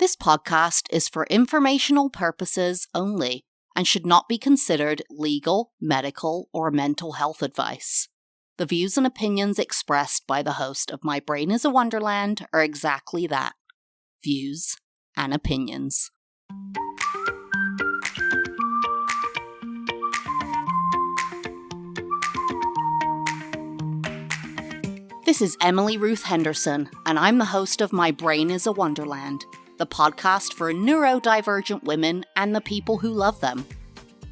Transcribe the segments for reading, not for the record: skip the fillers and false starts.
This podcast is for informational purposes only and should not be considered legal, medical, or mental health advice. The views and opinions expressed by the host of My Brain is a Wonderland are exactly that, views and opinions. This is Emily Ruth Henderson, and I'm the host of My Brain is a Wonderland, the podcast for neurodivergent women and the people who love them.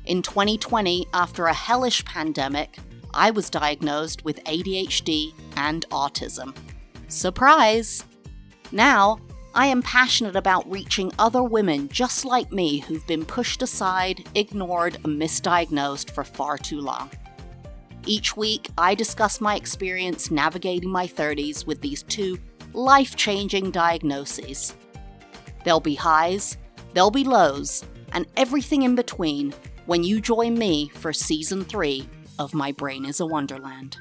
In 2020, after a hellish pandemic, I was diagnosed with ADHD and autism. Surprise! Now, I am passionate about reaching other women just like me who've been pushed aside, ignored, and misdiagnosed for far too long. Each week, I discuss my experience navigating my 30s with these two life-changing diagnoses. There'll be highs, there'll be lows, and everything in between when you join me for Season 3 of My Brain is a Wonderland.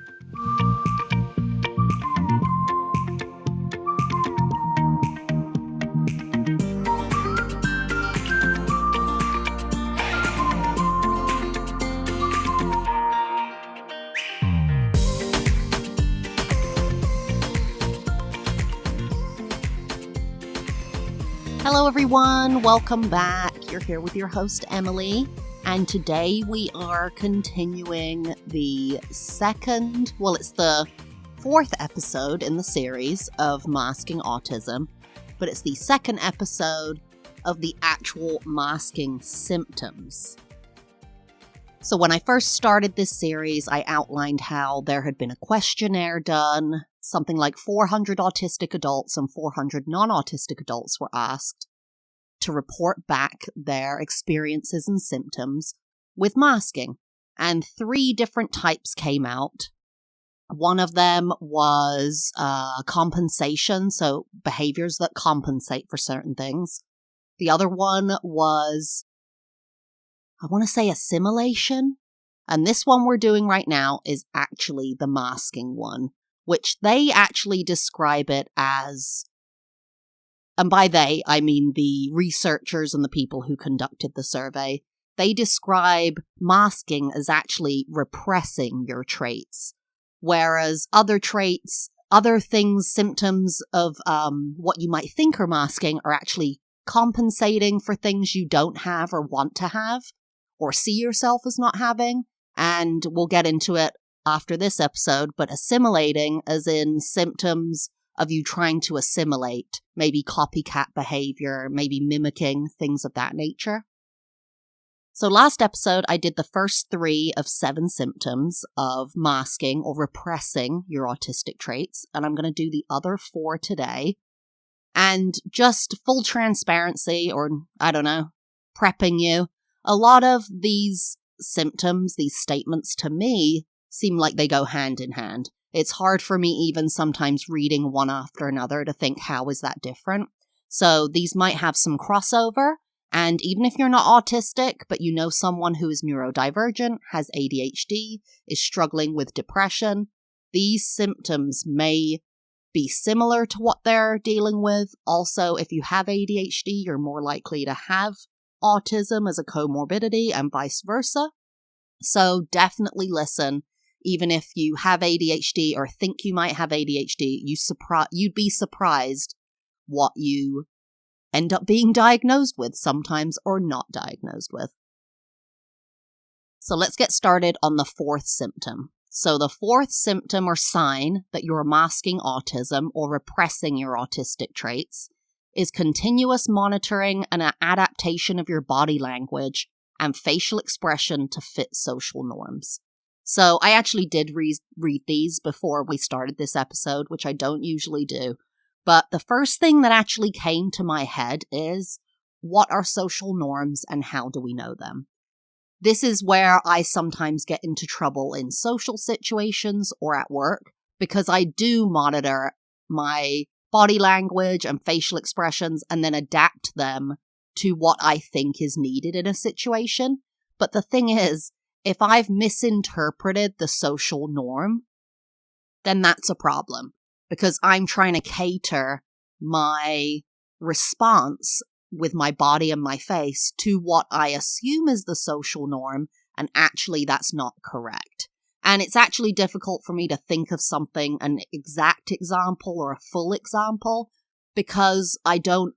Hello everyone, welcome back. You're here with your host Emily, and today we are continuing the fourth episode in the series of Masking Autism, but it's the second episode of the actual masking symptoms. So when I first started this series, I outlined how there had been a questionnaire done. Something like 400 autistic adults and 400 non-autistic adults were asked to report back their experiences and symptoms with masking. And 3 different types came out. One of them was compensation, so behaviors that compensate for certain things. The other one was, I want to say, assimilation. And this one we're doing right now is actually the masking one, which they actually describe it as, and by they, I mean the researchers and the people who conducted the survey, they describe masking as actually repressing your traits, whereas other traits, other things, symptoms of what you might think are masking are actually compensating for things you don't have or want to have, or see yourself as not having, and we'll get into it after this episode, but assimilating as in symptoms of you trying to assimilate, maybe copycat behavior, maybe mimicking, things of that nature. So last episode, I did the first 3 of 7 symptoms of masking or repressing your autistic traits, and I'm going to do the other 4 today. And just full transparency, or I don't know, prepping you, a lot of these symptoms, these statements to me, seem like they go hand in hand. It's hard for me even sometimes reading one after another to think, how is that different? So these might have some crossover, and even if you're not autistic, but you know someone who is neurodivergent, has ADHD, is struggling with depression, these symptoms may be similar to what they're dealing with. Also, if you have ADHD, you're more likely to have autism as a comorbidity and vice versa. So definitely listen. Even if you have ADHD or think you might have ADHD, you'd be surprised what you end up being diagnosed with sometimes or not diagnosed with. So let's get started on the 4th symptom. So the 4th symptom or sign that you're masking autism or repressing your autistic traits is continuous monitoring and an adaptation of your body language and facial expression to fit social norms. So I actually did read these before we started this episode, which I don't usually do. But the first thing that actually came to my head is, what are social norms and how do we know them? This is where I sometimes get into trouble in social situations or at work, because I do monitor my body language and facial expressions and then adapt them to what I think is needed in a situation. But the thing is, if I've misinterpreted the social norm, then that's a problem, because I'm trying to cater my response with my body and my face to what I assume is the social norm, and actually that's not correct. And it's actually difficult for me to think of something, an exact example or a full example, because I don't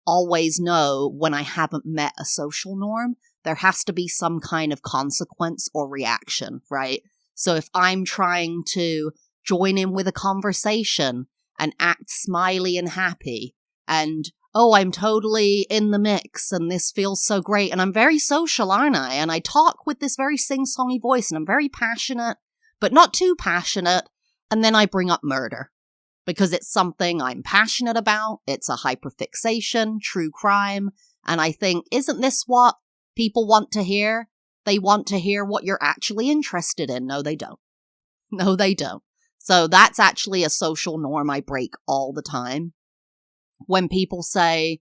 always know when I haven't met a social norm. There has to be some kind of consequence or reaction, right? So if I'm trying to join in with a conversation and act smiley and happy, and, oh, I'm totally in the mix and this feels so great, and I'm very social, aren't I? And I talk with this very sing-songy voice, and I'm very passionate, but not too passionate, and then I bring up murder. Because it's something I'm passionate about, it's a hyperfixation, true crime, and I think, isn't this what people want to hear? They want to hear what you're actually interested in. No, they don't. No, they don't. So that's actually a social norm I break all the time. When people say,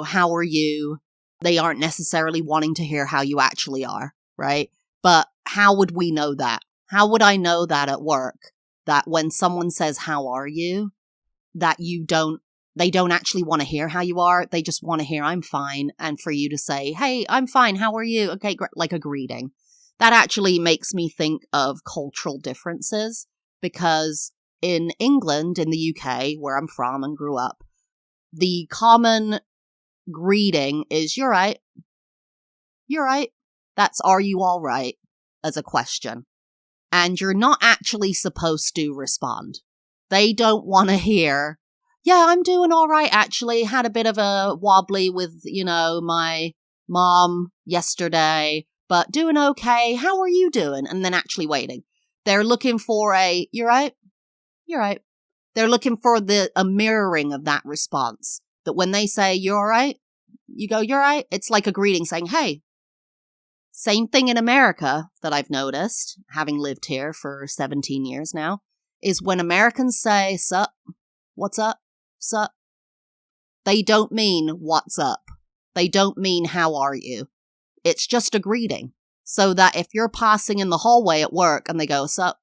how are you? They aren't necessarily wanting to hear how you actually are, right? But how would we know that? How would I know that at work? That when someone says, how are you? That they don't actually want to hear how you are. They just want to hear, I'm fine. And for you to say, hey, I'm fine. How are you? Okay, great. Like a greeting. That actually makes me think of cultural differences, because in England, in the UK, where I'm from and grew up, the common greeting is, you're right. You're right. That's, are you all right? As a question. And you're not actually supposed to respond. They don't want to hear, yeah, I'm doing all right, actually. Had a bit of a wobbly with, my mom yesterday, but doing okay. How are you doing? And then actually waiting. They're looking for a, you're right? You're right. They're looking for a mirroring of that response. That when they say, you're all right, you go, you're right. It's like a greeting saying, hey. Same thing in America that I've noticed, having lived here for 17 years now, is when Americans say, sup, what's up, sup, they don't mean what's up. They don't mean how are you. It's just a greeting. So that if you're passing in the hallway at work and they go, sup,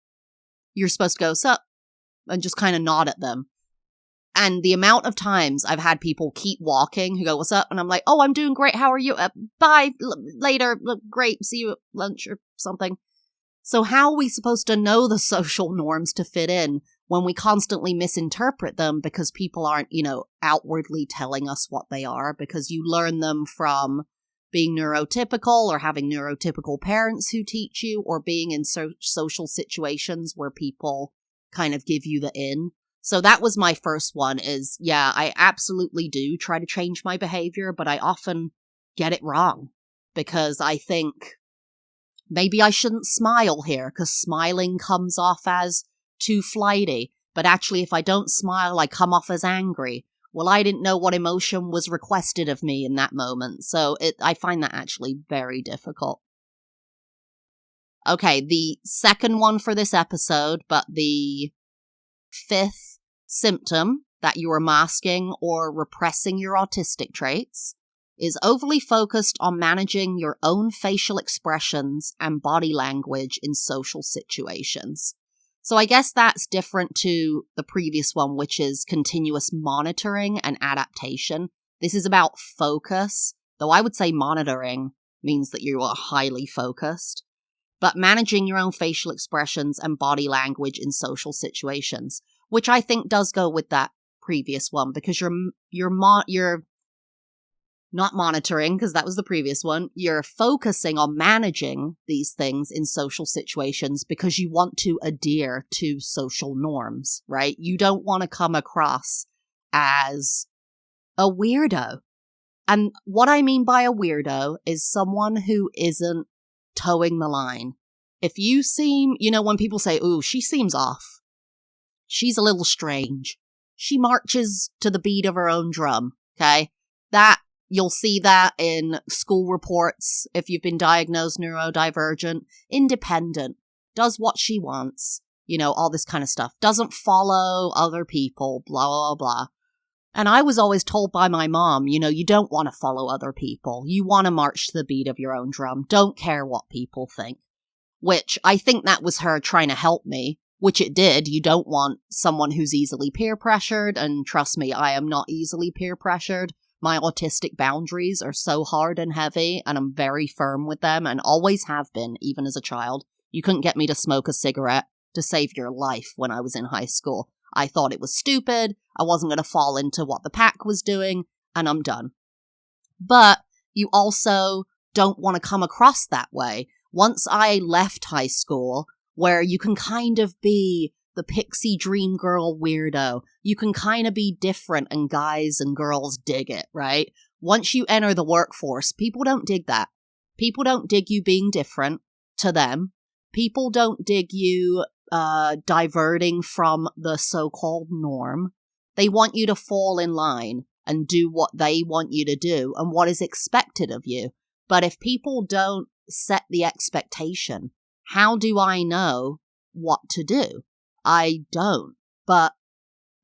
you're supposed to go, sup, and just kind of nod at them. And the amount of times I've had people keep walking who go, what's up? And I'm like, oh, I'm doing great. How are you? Bye. Later. Great. See you at lunch or something. So how are we supposed to know the social norms to fit in when we constantly misinterpret them because people aren't, outwardly telling us what they are, because you learn them from being neurotypical or having neurotypical parents who teach you, or being in social situations where people kind of give you the in. So that was my first one is, yeah, I absolutely do try to change my behavior, but I often get it wrong because I think maybe I shouldn't smile here because smiling comes off as too flighty. But actually, if I don't smile, I come off as angry. Well, I didn't know what emotion was requested of me in that moment. So I find that actually very difficult. Okay, the second one for this episode, but the fifth symptom that you are masking or repressing your autistic traits is overly focused on managing your own facial expressions and body language in social situations. So I guess that's different to the previous one, which is continuous monitoring and adaptation. This is about focus, though I would say monitoring means that you are highly focused. But managing your own facial expressions and body language in social situations, which I think does go with that previous one, because you're not monitoring, because that was the previous one. You're focusing on managing these things in social situations because you want to adhere to social norms, right? You don't want to come across as a weirdo. And what I mean by a weirdo is someone who isn't towing the line. If you seem, when people say, ooh, she seems off. She's a little strange. She marches to the beat of her own drum, okay? You'll see that in school reports if you've been diagnosed neurodivergent. Independent. Does what she wants. All this kind of stuff. Doesn't follow other people, blah, blah, blah. And I was always told by my mom, you don't want to follow other people. You want to march to the beat of your own drum. Don't care what people think. Which I think that was her trying to help me which it did. You don't want someone who's easily peer pressured, and trust me, I am not easily peer pressured. My autistic boundaries are so hard and heavy, and I'm very firm with them, and always have been, even as a child. You couldn't get me to smoke a cigarette to save your life when I was in high school. I thought it was stupid, I wasn't going to fall into what the pack was doing, and I'm done. But you also don't want to come across that way. Once I left high school, where you can kind of be the pixie dream girl weirdo, you can kind of be different and guys and girls dig it, right? Once you enter the workforce, people don't dig that. People don't dig you being different to them. People don't dig you diverting from the so-called norm. They want you to fall in line and do what they want you to do and what is expected of you. But if people don't set the expectation, how do I know what to do? I don't. But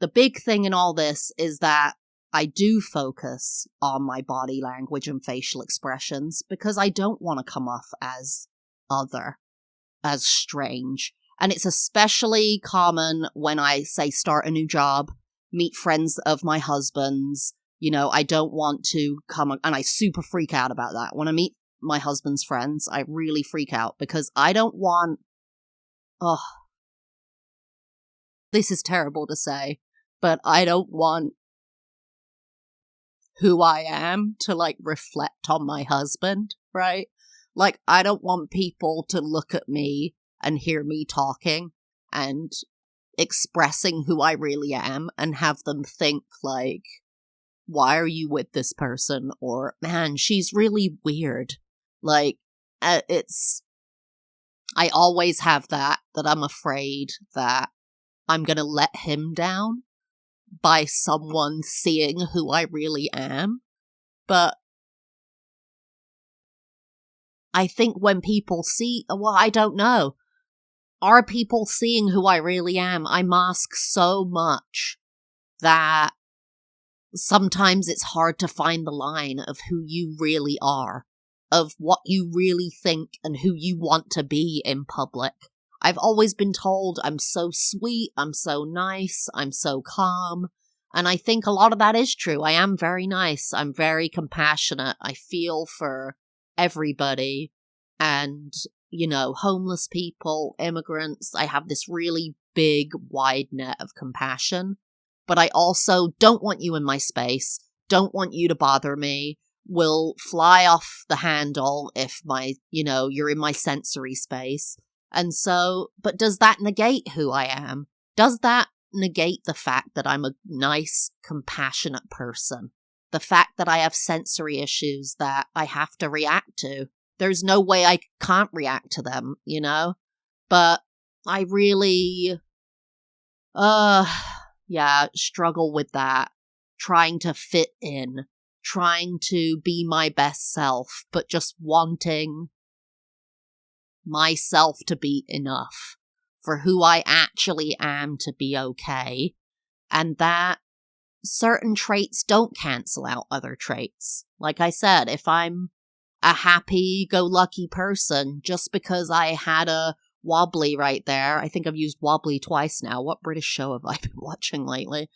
the big thing in all this is that I do focus on my body language and facial expressions because I don't want to come off as other, as strange. And it's especially common when I, say, start a new job, meet friends of my husband's. You know, I don't want to come, and I super freak out about that. When I meet my husband's friends, I really freak out because I don't want, this is terrible to say, but I don't want who I am to, like, reflect on my husband, right? Like, I don't want people to look at me and hear me talking and expressing who I really am and have them think, like, why are you with this person? Or, man, she's really weird. Like, I always have that I'm afraid that I'm gonna let him down by someone seeing who I really am. But I think when people see, well, I don't know. Are people seeing who I really am? I mask so much that sometimes it's hard to find the line of who you really are, of what you really think and who you want to be in public. I've always been told I'm so sweet, I'm so nice, I'm so calm. And I think a lot of that is true. I am very nice. I'm very compassionate. I feel for everybody. And, you know, homeless people, immigrants. I have this really big, wide net of compassion. But I also don't want you in my space, don't want you to bother me, will fly off the handle if you're in my sensory space. And so, but does that negate who I am? Does that negate the fact that I'm a nice, compassionate person? The fact that I have sensory issues that I have to react to? There's no way I can't react to them, you know? But I really, struggle with that, trying to fit in, trying to be my best self, but just wanting myself to be enough for who I actually am to be okay, and that certain traits don't cancel out other traits. Like I said, if I'm a happy-go-lucky person, just because I had a wobbly right there. I think I've used wobbly twice now. What British show have I been watching lately?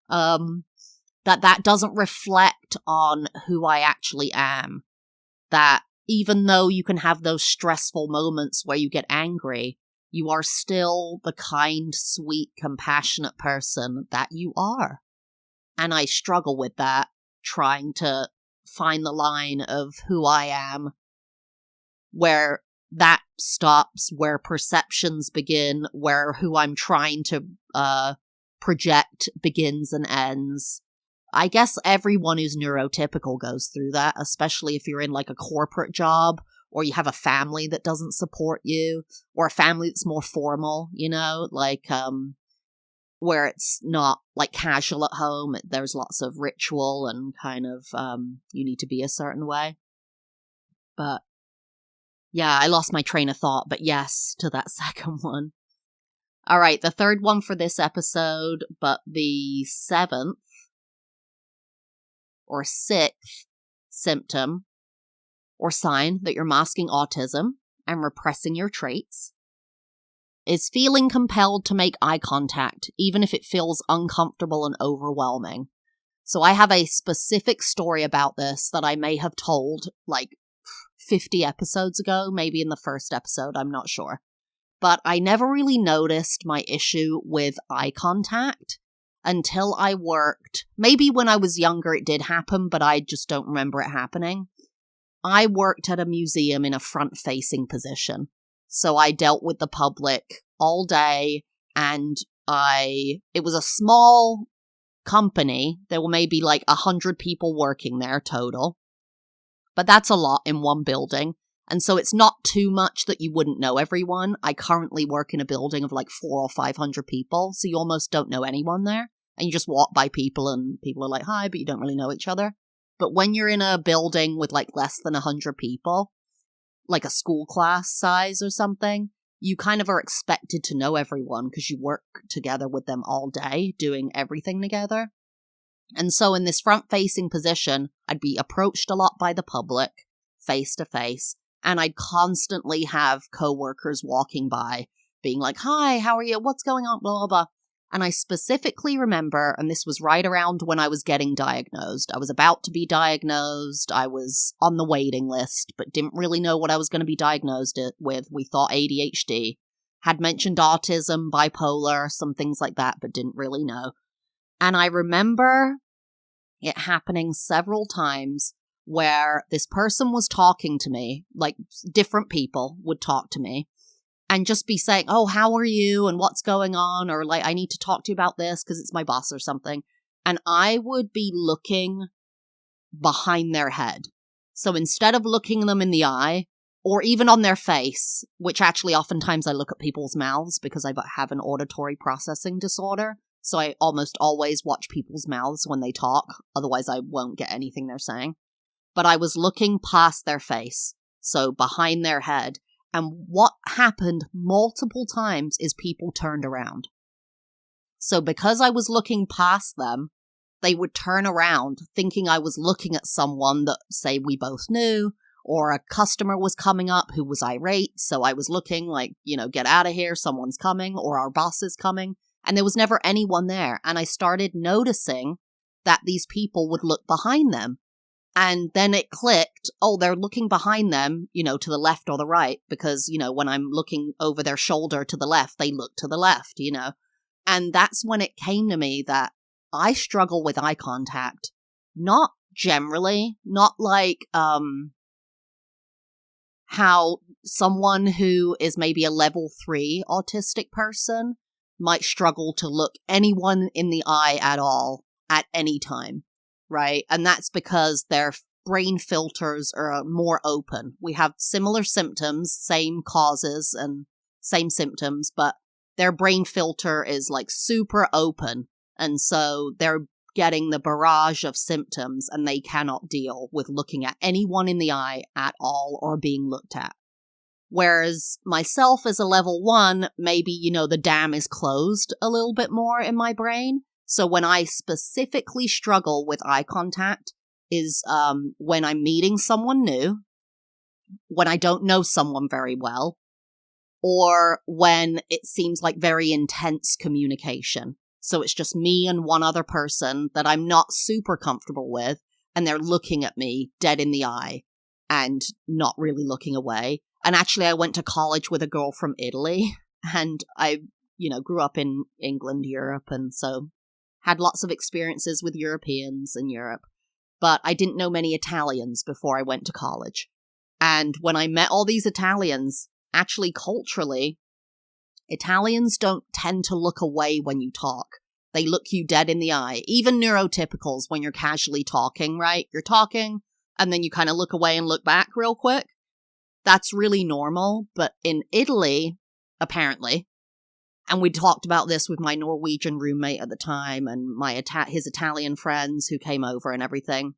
That doesn't reflect on who I actually am. That even though you can have those stressful moments where you get angry, you are still the kind, sweet, compassionate person that you are. And I struggle with that, trying to find the line of who I am, where that stops, where perceptions begin, where who I'm trying to project begins and ends. I guess everyone who's neurotypical goes through that, especially if you're in like a corporate job or you have a family that doesn't support you, or a family that's more formal, you know, like where it's not like casual at home. There's lots of ritual and kind of you need to be a certain way. But yeah, I lost my train of thought, but yes to that second one. All right, the third one for this episode, but the seventh or sixth symptom or sign that you're masking autism and repressing your traits is feeling compelled to make eye contact, even if it feels uncomfortable and overwhelming. So I have a specific story about this that I may have told like 50 episodes ago, maybe in the first episode, I'm not sure. But I never really noticed my issue with eye contact until I worked. Maybe when I was younger it did happen, but I just don't remember it happening. I worked at a museum in a front-facing position. So I dealt with the public all day, and it was a small company. There were maybe like 100 people working there total. But that's a lot in one building. And so it's not too much that you wouldn't know everyone. I currently work in a building of like 400 or 500 people, so you almost don't know anyone there. And you just walk by people and people are like, hi, but you don't really know each other. But when you're in a building with like less than 100 people, like a school class size or something, you kind of are expected to know everyone because you work together with them all day, doing everything together. And so in this front-facing position, I'd be approached a lot by the public, face-to-face, and I'd constantly have coworkers walking by, being like, hi, how are you? What's going on? Blah, blah, blah. And I specifically remember, and this was right around when I was getting diagnosed. I was about to be diagnosed. I was on the waiting list, but didn't really know what I was going to be diagnosed with. We thought ADHD. Had mentioned autism, bipolar, some things like that, but didn't really know. And I remember it happening several times where this person was talking to me, like different people would talk to me, and just be saying, oh, how are you? And what's going on? Or like, I need to talk to you about this because it's my boss or something. And I would be looking behind their head. So instead of looking them in the eye or even on their face, which actually oftentimes I look at people's mouths because I have an auditory processing disorder. So I almost always watch people's mouths when they talk. Otherwise I won't get anything they're saying. But I was looking past their face. So behind their head. And what happened multiple times is people turned around. So because I was looking past them, they would turn around thinking I was looking at someone that, say, we both knew, or a customer was coming up who was irate. So I was looking like, get out of here, someone's coming, or our boss is coming. And there was never anyone there. And I started noticing that these people would look behind them. And then it clicked, oh, they're looking behind them, to the left or the right, because, when I'm looking over their shoulder to the left, they look to the left, And that's when it came to me that I struggle with eye contact. Not generally, not like how someone who is maybe a level 3 autistic person might struggle to look anyone in the eye at all at any time. Right? And that's because their brain filters are more open. We have similar symptoms, same causes and same symptoms, but their brain filter is like super open. And so they're getting the barrage of symptoms and they cannot deal with looking at anyone in the eye at all or being looked at. Whereas myself as a level 1, maybe, the dam is closed a little bit more in my brain. So when I specifically struggle with eye contact is when I'm meeting someone new, when I don't know someone very well, or when it seems like very intense communication. So it's just me and one other person that I'm not super comfortable with, and they're looking at me dead in the eye and not really looking away. And actually, I went to college with a girl from Italy, and I, grew up in England, Europe, and so had lots of experiences with Europeans in Europe, but I didn't know many Italians before I went to college. And when I met all these Italians, actually culturally, Italians don't tend to look away when you talk. They look you dead in the eye. Even neurotypicals, when you're casually talking, right? You're talking, and then you kind of look away and look back real quick. That's really normal, but in Italy, apparently, and we talked about this with my Norwegian roommate at the time and his Italian friends who came over and everything,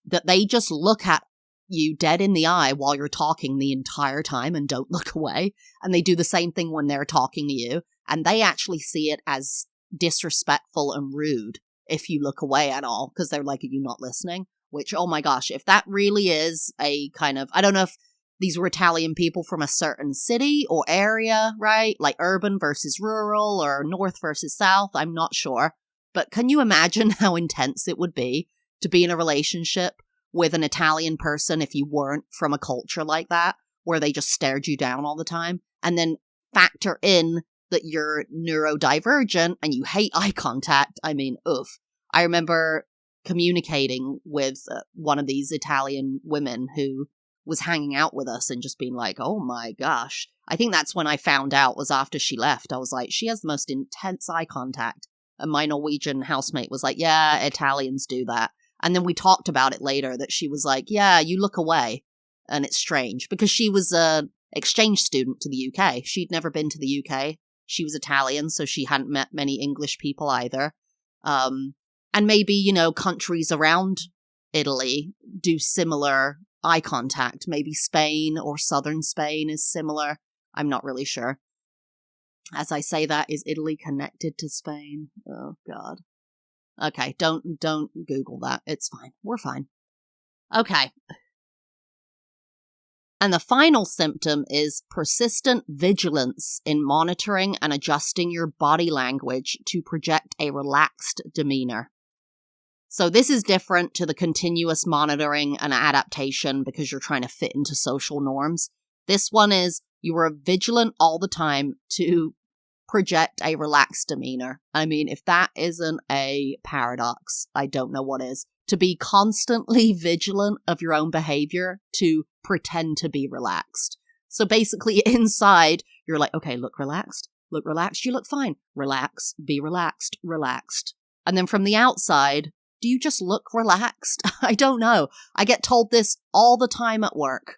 that they just look at you dead in the eye while you're talking the entire time and don't look away. And they do the same thing when they're talking to you. And they actually see it as disrespectful and rude if you look away at all, because they're like, are you not listening? Which, oh my gosh, if that really is a kind of, I don't know if these were Italian people from a certain city or area, right? Like urban versus rural or north versus south. I'm not sure. But can you imagine how intense it would be to be in a relationship with an Italian person if you weren't from a culture like that, where they just stared you down all the time? And then factor in that you're neurodivergent and you hate eye contact. I mean, oof. I remember communicating with one of these Italian women who was hanging out with us and just being like, oh my gosh. I think that's when I found out was after she left. I was like, she has the most intense eye contact. And my Norwegian housemate was like, yeah, Italians do that. And then we talked about it later that she was like, yeah, you look away. And it's strange because she was an exchange student to the UK. She'd never been to the UK. She was Italian, so she hadn't met many English people either. And maybe, you know, countries around Italy do similar eye contact. Maybe Spain or southern Spain is similar. I'm not really sure. As I say that, is Italy connected to Spain? Oh, God. Okay, don't Google that. It's fine. We're fine. Okay. And the final symptom is persistent vigilance in monitoring and adjusting your body language to project a relaxed demeanor. So this is different to the continuous monitoring and adaptation because you're trying to fit into social norms. This one is you are vigilant all the time to project a relaxed demeanor. I mean, if that isn't a paradox, I don't know what is. To be constantly vigilant of your own behavior to pretend to be relaxed. So basically inside, you're like, okay, look relaxed, you look fine. Relax, be relaxed, relaxed. And then from the outside, do you just look relaxed? I don't know. I get told this all the time at work.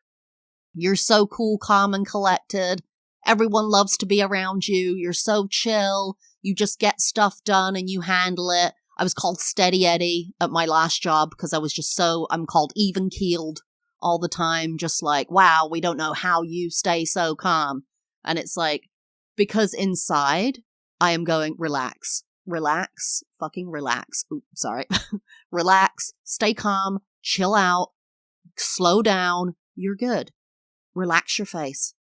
You're so cool, calm, and collected. Everyone loves to be around you. You're so chill. You just get stuff done and you handle it. I was called Steady Eddie at my last job because I was just I'm called even keeled all the time. Just like, wow, we don't know how you stay so calm. And it's like, because inside I am going, relax, fucking relax. Oops, sorry. Relax, stay calm, chill out, slow down. You're good. Relax your face.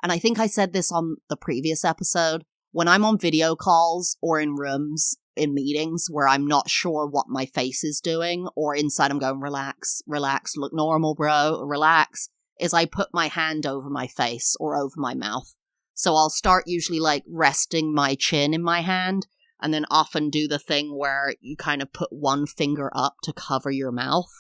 And I think I said this on the previous episode. When I'm on video calls or in rooms, in meetings where I'm not sure what my face is doing, or inside I'm going, relax, look normal, bro, relax, is I put my hand over my face or over my mouth. So I'll start usually like resting my chin in my hand and then often do the thing where you kind of put one finger up to cover your mouth.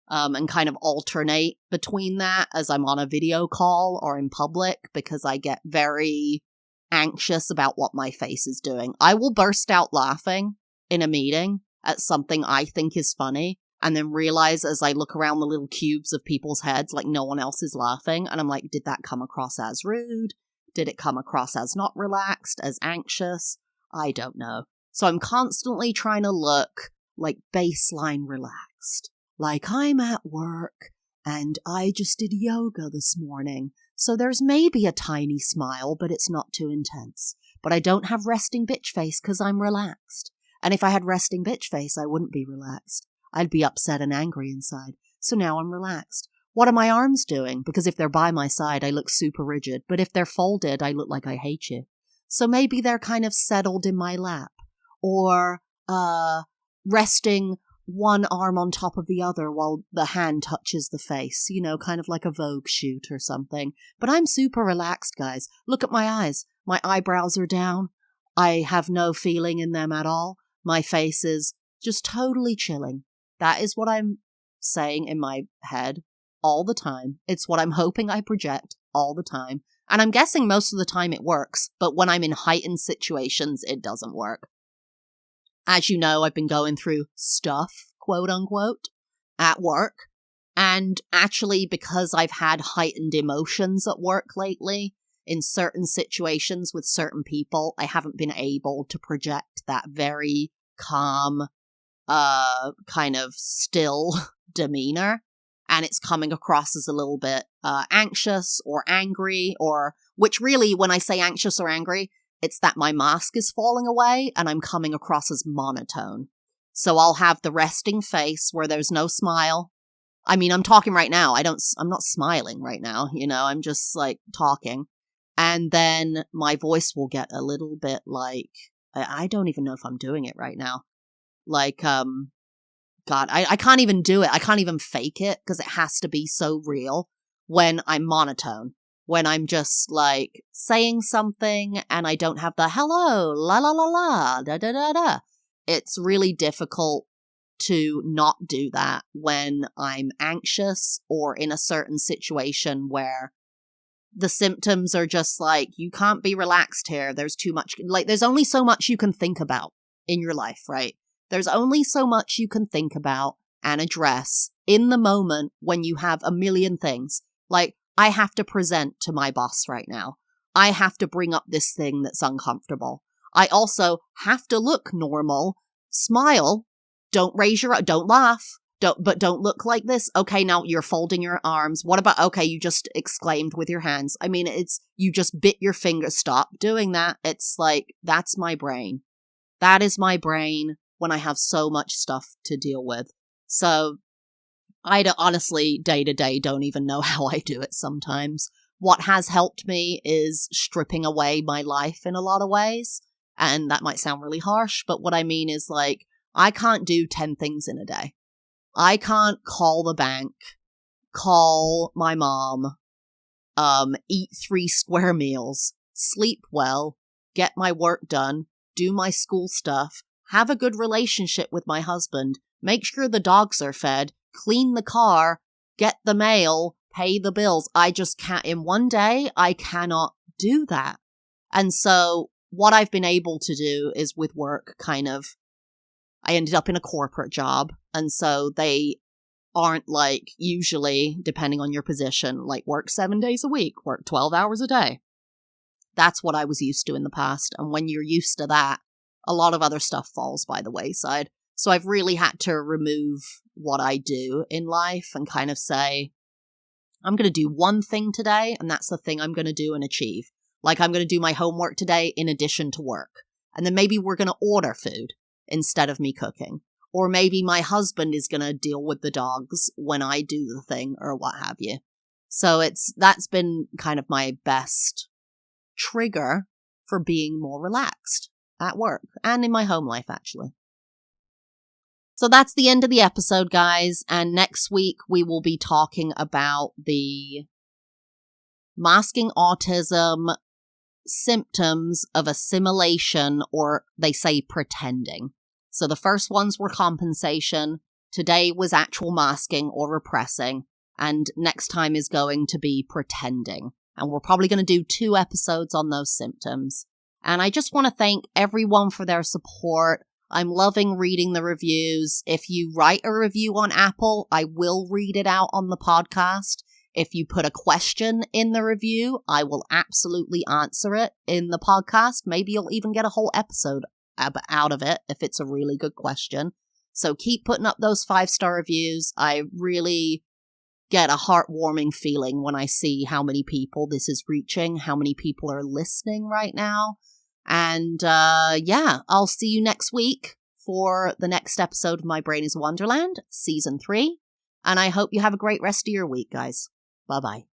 And kind of alternate between that as I'm on a video call or in public because I get very anxious about what my face is doing. I will burst out laughing in a meeting at something I think is funny and then realize as I look around the little cubes of people's heads like no one else is laughing and I'm like, did that come across as rude? Did it come across as not relaxed, as anxious? I don't know. So I'm constantly trying to look like baseline relaxed. Like I'm at work and I just did yoga this morning. So there's maybe a tiny smile, but it's not too intense. But I don't have resting bitch face because I'm relaxed. And if I had resting bitch face, I wouldn't be relaxed. I'd be upset and angry inside. So now I'm relaxed. What are my arms doing? Because if they're by my side, I look super rigid. But if they're folded, I look like I hate you. So maybe they're kind of settled in my lap. Or resting one arm on top of the other while the hand touches the face, you know, kind of like a Vogue shoot or something. But I'm super relaxed, guys. Look at my eyes. My eyebrows are down. I have no feeling in them at all. My face is just totally chilling. That is what I'm saying in my head all the time. It's what I'm hoping I project all the time. And I'm guessing most of the time it works, but when I'm in heightened situations, it doesn't work. As you know, I've been going through stuff, quote unquote, at work. And actually, because I've had heightened emotions at work lately, in certain situations with certain people, I haven't been able to project that very calm, kind of still demeanor. And it's coming across as a little bit anxious or angry, or which really, when I say anxious or angry, it's that my mask is falling away and I'm coming across as monotone. So I'll have the resting face where there's no smile. I mean, I'm talking right now. I'm not smiling right now, I'm just like talking. And then my voice will get a little bit like, I don't even know if I'm doing it right now. Like, God, I can't even do it. I can't even fake it because it has to be so real when I'm monotone. When I'm just like saying something and I don't have the hello, la la la la, da da da da. It's really difficult to not do that when I'm anxious or in a certain situation where the symptoms are just like, you can't be relaxed here. There's too much, like, there's only so much you can think about in your life, right? There's only so much you can think about and address in the moment when you have a million things. Like, I have to present to my boss right now. I have to bring up this thing that's uncomfortable. I also have to look normal, smile, don't laugh, don't look like this. Okay, now you're folding your arms. What about, okay, you just exclaimed with your hands. I mean, you just bit your finger. Stop doing that. It's like, that's my brain. That is my brain when I have so much stuff to deal with. So honestly, day to day, don't even know how I do it sometimes. What has helped me is stripping away my life in a lot of ways. And that might sound really harsh, but what I mean is, like, I can't do 10 things in a day. I can't call the bank, call my mom, eat 3 square meals, sleep well, get my work done, do my school stuff, have a good relationship with my husband, make sure the dogs are fed, clean the car, get the mail, pay the bills. I just can't. In one day, I cannot do that. And so what I've been able to do is with work, I ended up in a corporate job. And so they aren't like, usually, depending on your position, like work 7 days a week, work 12 hours a day. That's what I was used to in the past. And when you're used to that, a lot of other stuff falls by the wayside. So I've really had to remove what I do in life and kind of say, I'm going to do one thing today, and that's the thing I'm going to do and achieve. Like, I'm going to do my homework today in addition to work. And then maybe we're going to order food instead of me cooking. Or maybe my husband is going to deal with the dogs when I do the thing, or what have you. So that's been kind of my best trigger for being more relaxed at work and in my home life, actually. So that's the end of the episode, guys. And next week we will be talking about the masking autism symptoms of assimilation, or they say pretending. So the first ones were compensation. Today was actual masking or repressing. And next time is going to be pretending. And we're probably going to do 2 episodes on those symptoms. And I just want to thank everyone for their support. I'm loving reading the reviews. If you write a review on Apple, I will read it out on the podcast. If you put a question in the review, I will absolutely answer it in the podcast. Maybe you'll even get a whole episode out of it if it's a really good question. So keep putting up those 5-star reviews. I really get a heartwarming feeling when I see how many people this is reaching, how many people are listening right now. And I'll see you next week for the next episode of My Brain is Wonderland, Season 3. And I hope you have a great rest of your week, guys. Bye-bye.